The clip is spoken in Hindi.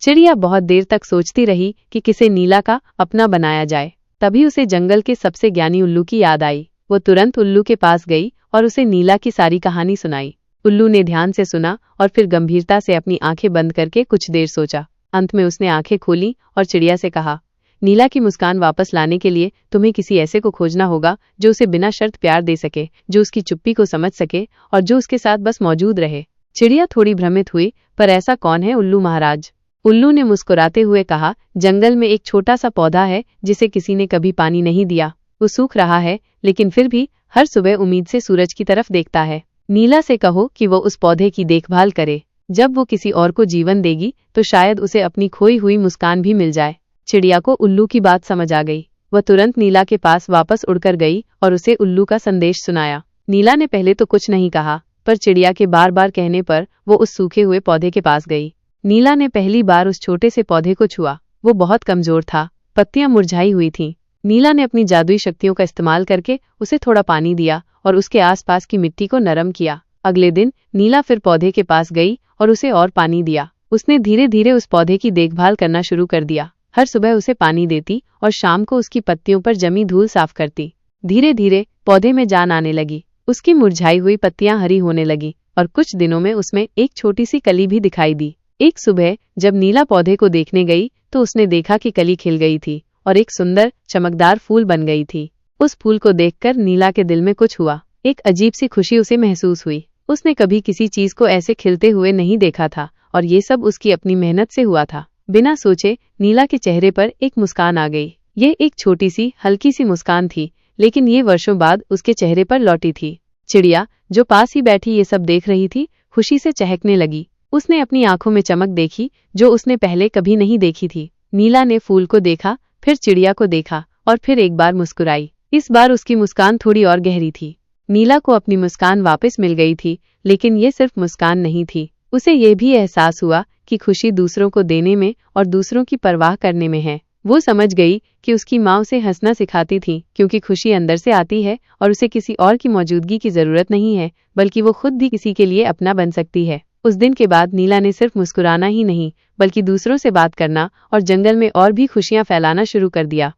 चिड़िया बहुत देर तक सोचती रही कि किसे नीला का अपना बनाया जाए। तभी उसे जंगल के सबसे ज्ञानी उल्लू की याद आई। वो तुरंत उल्लू के पास गई और उसे नीला की सारी कहानी सुनाई। उल्लू ने ध्यान से सुना और फिर गंभीरता से अपनी आंखें बंद करके कुछ देर सोचा। अंत में उसने आंखें खोली और चिड़िया से कहा, नीला की मुस्कान वापस लाने के लिए तुम्हें किसी ऐसे को खोजना होगा जो उसे बिना शर्त प्यार दे सके, जो उसकी चुप्पी को समझ सके और जो उसके साथ बस मौजूद रहे। चिड़िया थोड़ी भ्रमित हुई, पर ऐसा कौन है उल्लू महाराज? उल्लू ने मुस्कुराते हुए कहा, जंगल में एक छोटा सा पौधा है जिसे किसी ने कभी पानी नहीं दिया। वो सूख रहा है लेकिन फिर भी हर सुबह उम्मीद से सूरज की तरफ देखता है। नीला से कहो कि वो उस पौधे की देखभाल करे। जब वो किसी और को जीवन देगी तो शायद उसे अपनी खोई हुई मुस्कान भी मिल जाए। चिड़िया को उल्लू की बात समझ आ गई। वह तुरंत नीला के पास वापस उड़कर गई और उसे उल्लू का संदेश सुनाया। नीला ने पहले तो कुछ नहीं कहा, पर चिड़िया के बार बार कहने पर वो उस सूखे हुए पौधे के पास गई। नीला ने पहली बार उस छोटे से पौधे को छुआ। वो बहुत कमजोर था, पत्तियां मुरझाई हुई थीं। नीला ने अपनी जादुई शक्तियों का इस्तेमाल करके उसे थोड़ा पानी दिया और उसके आसपास की मिट्टी को नरम किया। अगले दिन नीला फिर पौधे के पास गई और उसे और पानी दिया। उसने धीरे धीरे उस पौधे की देखभाल करना शुरू कर दिया। हर सुबह उसे पानी देती और शाम को उसकी पत्तियों पर जमी धूल साफ करती। धीरे धीरे पौधे में जान आने लगी। उसकी मुरझाई हुई पत्तियां हरी होने लगी और कुछ दिनों में उसमें एक छोटी सी कली भी दिखाई दी। एक सुबह जब नीला पौधे को देखने गई तो उसने देखा कि कली खिल गई थी और एक सुंदर चमकदार फूल बन गई थी। उस फूल को देखकर नीला के दिल में कुछ हुआ। एक अजीब सी खुशी उसे महसूस हुई। उसने कभी किसी चीज को ऐसे खिलते हुए नहीं देखा था और ये सब उसकी अपनी मेहनत से हुआ था। बिना सोचे नीला के चेहरे पर एक मुस्कान आ गई। ये एक छोटी सी हल्की सी मुस्कान थी, लेकिन ये वर्षों बाद उसके चेहरे पर लौटी थी। चिड़िया जो पास ही बैठी ये सब देख रही थी, खुशी से चहकने लगी। उसने अपनी आंखों में चमक देखी जो उसने पहले कभी नहीं देखी थी। नीला ने फूल को देखा, फिर चिड़िया को देखा और फिर एक बार मुस्कुराई। इस बार उसकी मुस्कान थोड़ी और गहरी थी। नीला को अपनी मुस्कान वापस मिल गई थी, लेकिन ये सिर्फ मुस्कान नहीं थी। उसे ये भी एहसास हुआ कि खुशी दूसरों को देने में और दूसरों की परवाह करने में है। वो समझ गई कि उसकी माँ उसे हंसना सिखाती थी, क्योंकि खुशी अंदर से आती है और उसे किसी और की मौजूदगी की जरूरत नहीं है, बल्कि वो खुद भी किसी के लिए अपना बन सकती है। उस दिन के बाद नीला ने सिर्फ मुस्कुराना ही नहीं, बल्कि दूसरों से बात करना और जंगल में और भी खुशियां फैलाना शुरू कर दिया।